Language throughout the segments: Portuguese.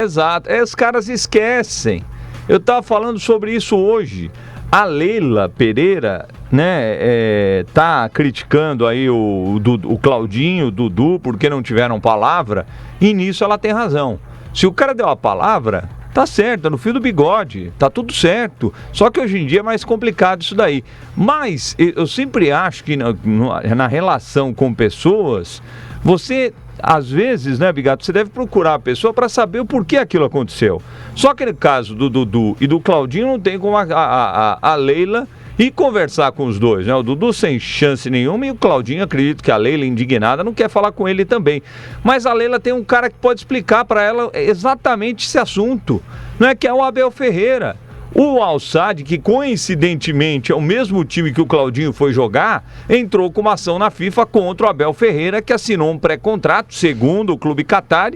Exato, os caras esquecem. Eu estava falando sobre isso hoje. A Leila Pereira, né, tá criticando aí o Claudinho, o Dudu, porque não tiveram palavra, e nisso ela tem razão. Se o cara deu a palavra, tá certo, é no fio do bigode, tá tudo certo. Só que hoje em dia é mais complicado isso daí. Mas eu sempre acho que na relação com pessoas, você... Às vezes, né, Bigato, você deve procurar a pessoa para saber o porquê aquilo aconteceu. Só que no caso do Dudu e do Claudinho não tem como a Leila ir conversar com os dois, né? O Dudu sem chance nenhuma e o Claudinho, acredito que a Leila, indignada, não quer falar com ele também. Mas a Leila tem um cara que pode explicar para ela exatamente esse assunto, não é, que é o Abel Ferreira. O Al-Sadd, que coincidentemente é o mesmo time que o Claudinho foi jogar, entrou com uma ação na FIFA contra o Abel Ferreira, que assinou um pré-contrato, segundo o Clube Qatar,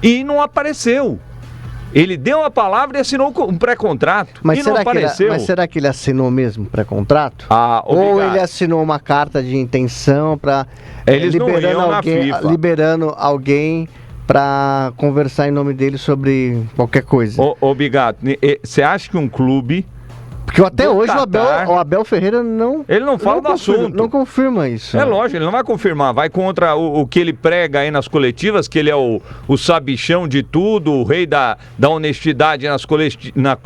e não apareceu. Ele deu a palavra e assinou um pré-contrato, e não apareceu. Mas será que ele assinou mesmo pré-contrato? Ou ele assinou uma carta de intenção para liberando alguém para conversar em nome dele sobre qualquer coisa? Ô Bigato, você acha que um clube... Porque até hoje o Abel Ferreira não... Ele não fala do assunto. Não confirma isso. É lógico, ele não vai confirmar. Vai contra o que ele prega aí nas coletivas, que ele é o sabichão de tudo, o rei da honestidade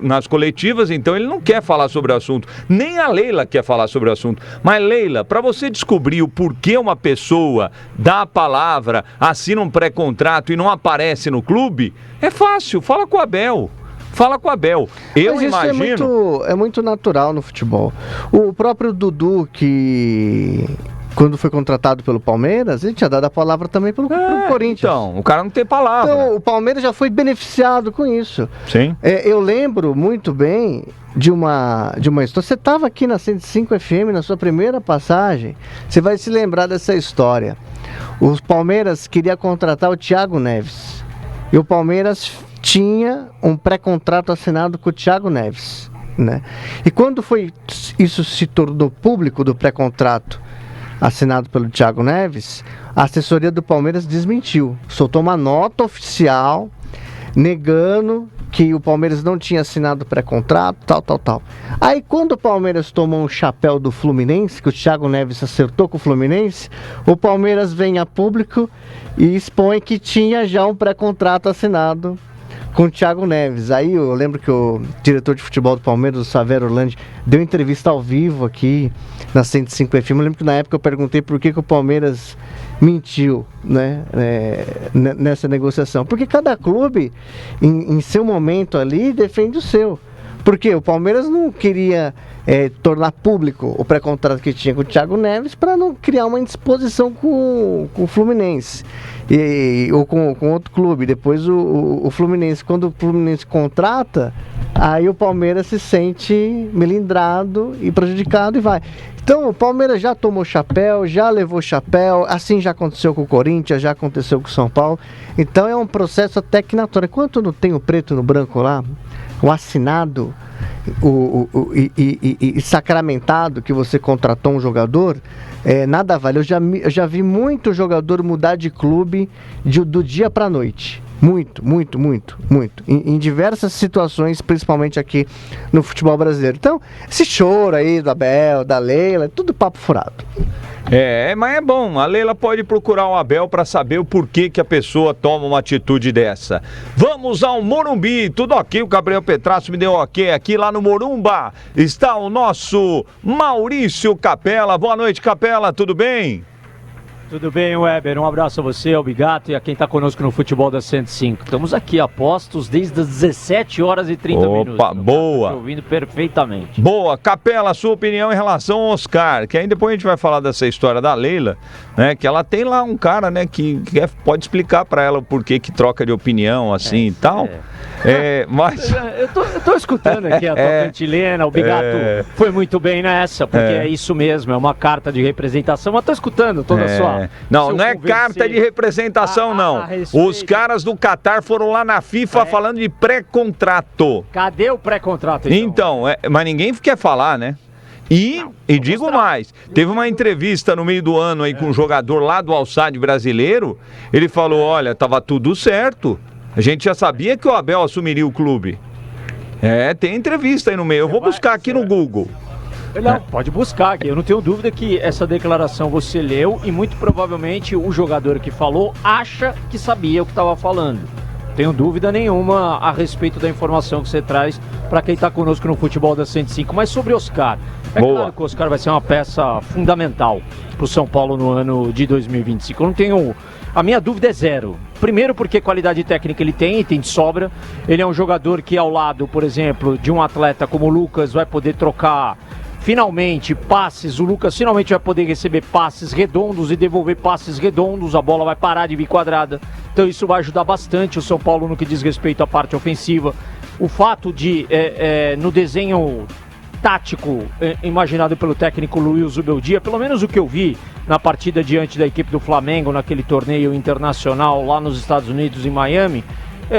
nas coletivas, então ele não quer falar sobre o assunto. Nem a Leila quer falar sobre o assunto. Mas, Leila, para você descobrir o porquê uma pessoa dá a palavra, assina um pré-contrato e não aparece no clube, é fácil, fala com o Abel. Fala com o Abel. Eu imagino... É muito natural no futebol. O próprio Dudu, que quando foi contratado pelo Palmeiras, ele tinha dado a palavra também pelo Corinthians. Então, o cara não tem palavra. Então, o Palmeiras já foi beneficiado com isso. Sim. Eu lembro muito bem de uma história. Você estava aqui na 105 FM, na sua primeira passagem. Você vai se lembrar dessa história. O Palmeiras queria contratar o Thiago Neves. E o Palmeiras tinha um pré-contrato assinado com o Thiago Neves, né? E quando isso se tornou público, do pré-contrato assinado pelo Thiago Neves, a assessoria do Palmeiras desmentiu, soltou uma nota oficial negando que o Palmeiras não tinha assinado pré-contrato, tal. Aí quando o Palmeiras tomou um chapéu do Fluminense, que o Thiago Neves acertou com o Fluminense, o Palmeiras vem a público e expõe que tinha já um pré-contrato assinado com o Thiago Neves. Aí eu lembro que o diretor de futebol do Palmeiras, o Savério Orlandi, deu entrevista ao vivo aqui na 105 FM. Eu lembro que na época eu perguntei por que o Palmeiras mentiu, né, nessa negociação. Porque cada clube, em seu momento ali, defende o seu. Porque o Palmeiras não queria tornar público o pré-contrato que tinha com o Thiago Neves para não criar uma indisposição com o Fluminense ou com outro clube. Depois o Fluminense, quando o Fluminense contrata, aí o Palmeiras se sente melindrado e prejudicado e vai. Então o Palmeiras já tomou chapéu, já levou chapéu, assim já aconteceu com o Corinthians, já aconteceu com o São Paulo. Então é um processo até que natural. Enquanto não tem o preto no branco lá, o assinado e sacramentado que você contratou um jogador, nada vale. Eu já vi muito jogador mudar de clube do dia para a noite. Muito. Em diversas situações, principalmente aqui no futebol brasileiro. Então, esse choro aí do Abel, da Leila, é tudo papo furado. Mas é bom, a Leila pode procurar o Abel para saber o porquê que a pessoa toma uma atitude dessa. Vamos ao Morumbi, tudo ok, o Gabriel Petrasso me deu ok aqui, lá no Morumba está o nosso Maurício Capela. Boa noite, Capela, tudo bem? Tudo bem, Weber? Um abraço a você, ao Bigato e a quem está conosco no Futebol da 105. Estamos aqui a postos desde as 17 horas e 30 minutos. Opa, boa! Estou ouvindo perfeitamente. Boa, Capela, sua opinião em relação ao Oscar, que aí depois a gente vai falar dessa história da Leila, né? Que ela tem lá um cara, né, que pode explicar para ela o porquê que troca de opinião assim e tal. Mas... Eu tô escutando aqui a tua cantilena, o Bigato foi muito bem nessa, porque é isso mesmo, é uma carta de representação, mas tô escutando toda a sua... Não é carta de representação, não. Os caras do Qatar foram lá na FIFA falando de pré-contrato. Cadê o pré-contrato, então? Mas ninguém quer falar, né? E digo mais, teve uma entrevista no meio do ano aí com um jogador lá do Al-Sadd brasileiro, ele falou, olha, tava tudo certo, A gente já sabia que o Abel assumiria o clube. Tem entrevista aí no meio. Eu vou buscar aqui no Google. Não, pode buscar aqui. Eu não tenho dúvida que essa declaração você leu e muito provavelmente o jogador que falou acha que sabia o que estava falando. Tenho dúvida nenhuma a respeito da informação que você traz para quem está conosco no Futebol da 105. Mas sobre Oscar, claro que o Oscar vai ser uma peça fundamental para o São Paulo no ano de 2025. Eu não tenho... A minha dúvida é zero. Primeiro porque qualidade técnica ele tem, e tem de sobra. Ele é um jogador que ao lado, por exemplo, de um atleta como o Lucas, vai poder trocar finalmente passes. O Lucas finalmente vai poder receber passes redondos e devolver passes redondos. A bola vai parar de vir quadrada. Então isso vai ajudar bastante o São Paulo no que diz respeito à parte ofensiva. O fato de, no desenho tático imaginado pelo técnico Luiz Zubeldia, pelo menos o que eu vi na partida diante da equipe do Flamengo, naquele torneio internacional lá nos Estados Unidos, em Miami,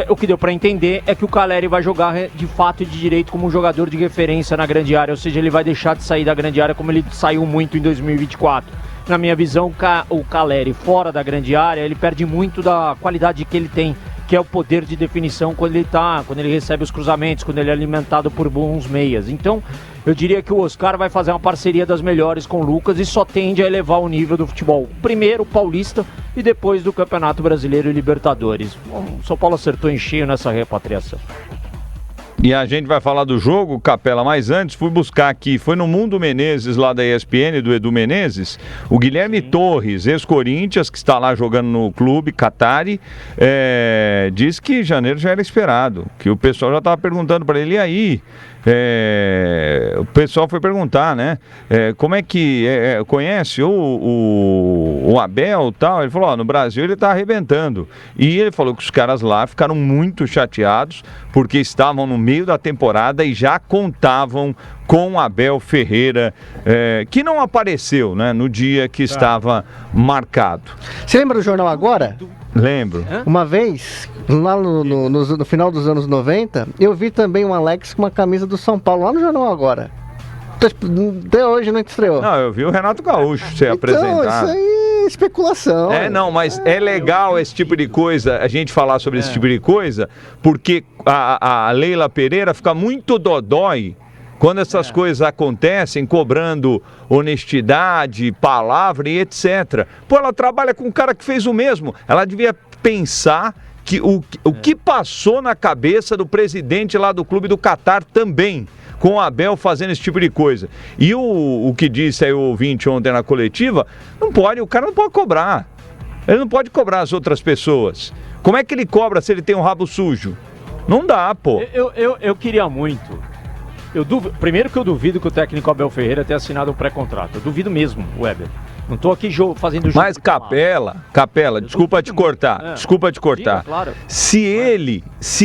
o que deu para entender é que o Calleri vai jogar de fato e de direito como um jogador de referência na grande área, ou seja, ele vai deixar de sair da grande área como ele saiu muito em 2024. Na minha visão, o Calleri fora da grande área, ele perde muito da qualidade que ele tem, que é o poder de definição quando ele recebe os cruzamentos, quando ele é alimentado por bons meias. Então, eu diria que o Oscar vai fazer uma parceria das melhores com o Lucas e só tende a elevar o nível do futebol. Primeiro Paulista e depois do Campeonato Brasileiro e Libertadores. O São Paulo acertou em cheio nessa repatriação. E a gente vai falar do jogo, Capela, mas antes fui buscar aqui, foi no Mundo Menezes lá da ESPN, do Edu Menezes, o Guilherme Torres, ex-Corinthians, que está lá jogando no clube, Qatari, diz que janeiro já era esperado, que o pessoal já estava perguntando para ele, e aí? O pessoal foi perguntar, né? Como é que conhece o Abel e tal? Ele falou, no Brasil ele tá arrebentando. E ele falou que os caras lá ficaram muito chateados porque estavam no meio da temporada e já contavam com Abel Ferreira, que não apareceu, né, no dia que estava marcado. Você lembra do Jornal Agora? Lembro. Uma vez, lá no final dos anos 90, eu vi também um Alex com uma camisa do São Paulo, lá no Jornal Agora. Até hoje não estreou. Não, eu vi o Renato Gaúcho ser apresentado. Isso aí é especulação. Não, mas é legal esse tipo de coisa, a gente falar sobre esse tipo de coisa, porque a Leila Pereira fica muito dodói quando essas coisas acontecem, cobrando honestidade, palavra e etc. Pô, ela trabalha com um cara que fez o mesmo. Ela devia pensar que o que passou na cabeça do presidente lá do clube do Catar também, com o Abel fazendo esse tipo de coisa. E o que disse aí o ouvinte ontem na coletiva, o cara não pode cobrar. Ele não pode cobrar as outras pessoas. Como é que ele cobra se ele tem um rabo sujo? Não dá, pô. Eu queria muito. Primeiro que eu duvido que o técnico Abel Ferreira tenha assinado um pré-contrato. Eu duvido mesmo, Weber. Não tô aqui fazendo jogo. Mas Capela, desculpa te cortar. Diga, claro. Se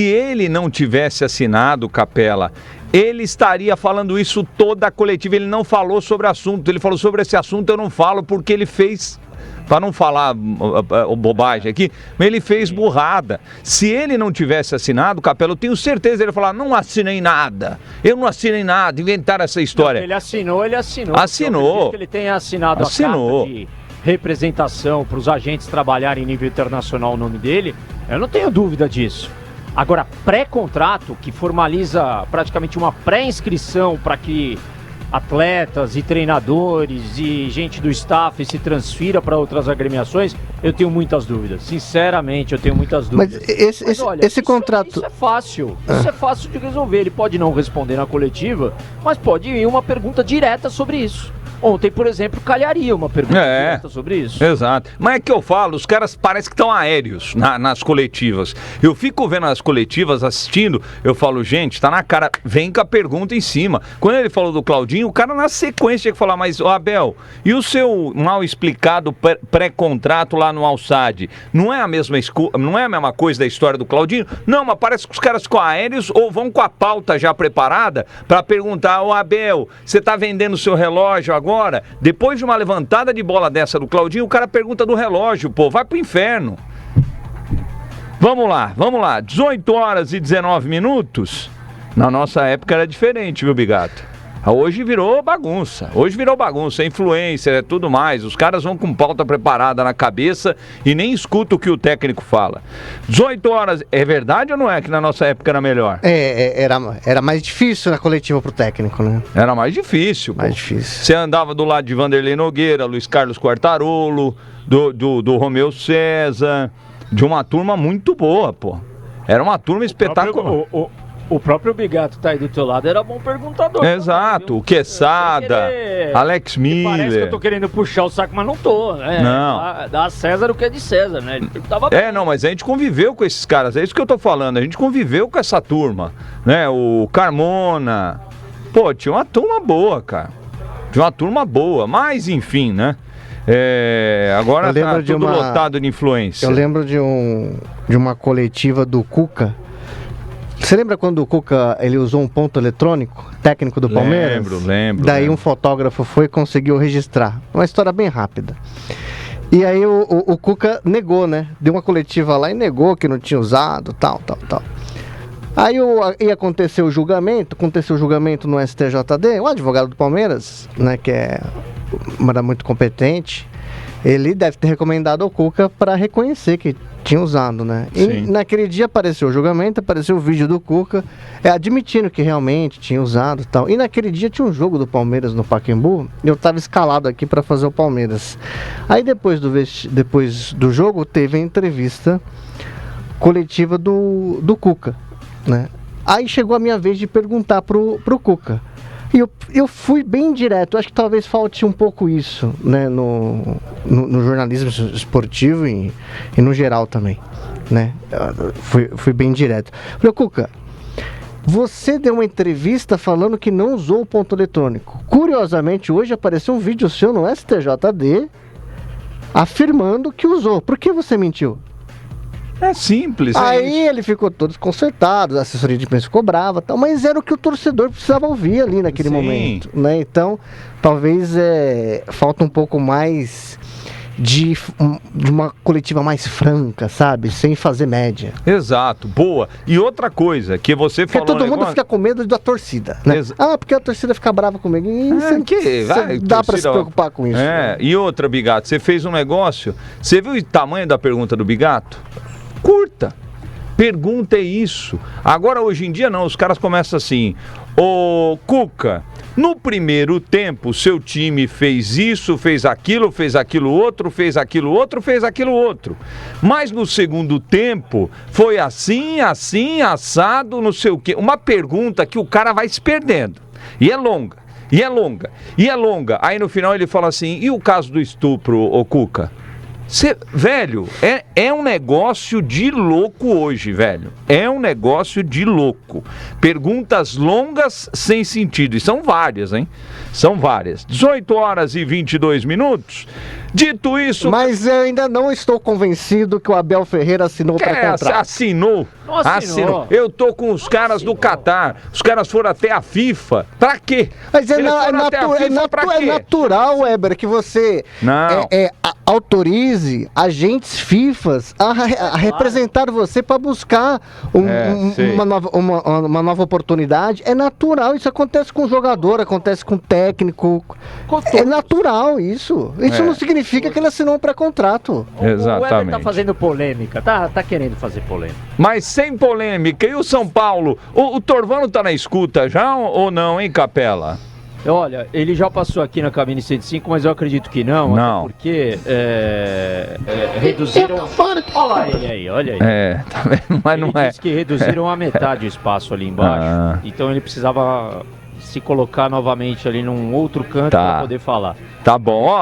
ele não tivesse assinado, Capela, ele estaria falando isso toda a coletiva. Ele não falou sobre o assunto. Ele falou sobre esse assunto, eu não falo porque ele fez... Para não falar bobagem aqui, mas ele fez burrada. Se ele não tivesse assinado, Capela, eu tenho certeza, ele ia falar, não assinei nada. Eu não assinei nada, inventaram essa história. Não, ele assinou. Assinou. Que ele tenha assinado a carta de representação para os agentes trabalharem em nível internacional o nome dele, eu não tenho dúvida disso. Agora, pré-contrato, que formaliza praticamente uma pré-inscrição para que atletas e treinadores e gente do staff se transfira para outras agremiações, eu tenho muitas dúvidas. Sinceramente, eu tenho muitas dúvidas. Mas olha, esse contrato... Isso é fácil. Isso é fácil de resolver. Ele pode não responder na coletiva, mas pode ir uma pergunta direta sobre isso. Ontem, por exemplo, calharia uma pergunta direta sobre isso. Exato. Mas é que eu falo, os caras parecem que estão aéreos nas coletivas. Eu fico vendo as coletivas, assistindo, eu falo, gente, tá na cara, vem com a pergunta em cima. Quando ele falou do Claudinho, o cara na sequência tinha que falar, mas, Abel, e o seu mal explicado pré-contrato lá no Al-Sadd? Não é a mesma coisa da história do Claudinho? Não, mas parece que os caras ficam aéreos ou vão com a pauta já preparada para perguntar, Abel, você tá vendendo o seu relógio agora? Depois de uma levantada de bola dessa do Claudinho, o cara pergunta do relógio, pô, vai pro inferno. Vamos lá, 18 horas e 19 minutos. Na nossa época era diferente, viu, Bigato? Hoje virou bagunça. Influencer, é tudo mais. Os caras vão com pauta preparada na cabeça e nem escutam o que o técnico fala. 18 horas, é verdade ou não é que na nossa época era melhor? Era mais difícil na coletiva pro técnico, né? Era mais difícil. Mais difícil. Você andava do lado de Vanderlei Nogueira, Luiz Carlos Quartarolo, do Romeu César, de uma turma muito boa, pô. Era uma turma espetacular. O próprio Bigato tá aí do teu lado, era bom perguntador. Exato, também, o Quesada, Alex Miller. Parece que eu tô querendo puxar o saco, mas não tô, né? Não. Dá a César o que é de César, né? Ele tava Não, mas a gente conviveu com esses caras, é isso que eu tô falando, a gente conviveu com essa turma, né? O Carmona, pô, tinha uma turma boa, cara. Mas enfim, né? Agora tá tudo lotado de influência. Eu lembro de uma coletiva do Cuca. Você lembra quando o Cuca ele usou um ponto eletrônico, técnico do Palmeiras? Lembro. Daí um fotógrafo foi e conseguiu registrar. Uma história bem rápida. E aí o Cuca negou, né? Deu uma coletiva lá e negou que não tinha usado, tal. Aí ia acontecer o julgamento, no STJD, o advogado do Palmeiras, né, que era muito competente, ele deve ter recomendado ao Cuca para reconhecer que tinha usado, né? E naquele dia apareceu o julgamento, apareceu o vídeo do Cuca, admitindo que realmente tinha usado e tal. E naquele dia tinha um jogo do Palmeiras no Pacaembu, e eu estava escalado aqui para fazer o Palmeiras. Aí depois do jogo teve a entrevista coletiva do Cuca, né? Aí chegou a minha vez de perguntar pro Cuca. E eu fui bem direto, acho que talvez falte um pouco isso, né, no jornalismo esportivo e no geral também, né? Fui bem direto. Falei, Cuca, você deu uma entrevista falando que não usou o ponto eletrônico. Curiosamente, hoje apareceu um vídeo seu no STJD afirmando que usou. Por que você mentiu? É simples. Aí ele ficou todo desconcertado, a assessoria de imprensa ficou brava, tal, mas era o que o torcedor precisava ouvir ali naquele momento, né? Então, talvez falta um pouco mais de uma coletiva mais franca, sabe? Sem fazer média. Exato, boa. E outra coisa que você falou... Porque todo mundo fica com medo da torcida, né? Porque a torcida fica brava comigo. Dá pra se preocupar com isso. E outra, Bigato, você fez um negócio... Você viu o tamanho da pergunta do Bigato? Curta. Pergunta é isso. Agora, hoje em dia, não. Os caras começam assim... Ô, Cuca, no primeiro tempo, seu time fez isso, fez aquilo outro. Mas no segundo tempo, foi assim, assado, não sei o quê. Uma pergunta que o cara vai se perdendo. E é longa. Aí no final ele fala assim, e o caso do estupro, ô Cuca? Velho, é um negócio de louco hoje, velho. É um negócio de louco. Perguntas longas sem sentido. E são várias, hein? São várias. 18 horas e 22 minutos. Dito isso... Mas eu ainda não estou convencido que o Abel Ferreira assinou para contrato. Assinou. Eu tô com os caras do Catar. Os caras foram até a FIFA. Pra quê? Mas é natural, Weber, que você autorize agentes FIFAs a representar você para buscar uma nova oportunidade. É natural. Isso acontece com o jogador, acontece com o técnico. É natural isso. Isso não significa que ele assinou um pré-contrato. Exatamente. O Weber tá fazendo polêmica, tá querendo fazer polêmica. Mas sem polêmica. E o São Paulo? O Torvano tá na escuta já ou não, hein, Capela? Olha, ele já passou aqui na cabine 105, mas eu acredito que não. Não. Porque reduziram... Olha lá ele aí, olha aí. Tá vendo? Mas ele disse que reduziram a metade o espaço ali embaixo. Então ele precisava se colocar novamente ali num outro canto para poder falar. Tá bom, ó.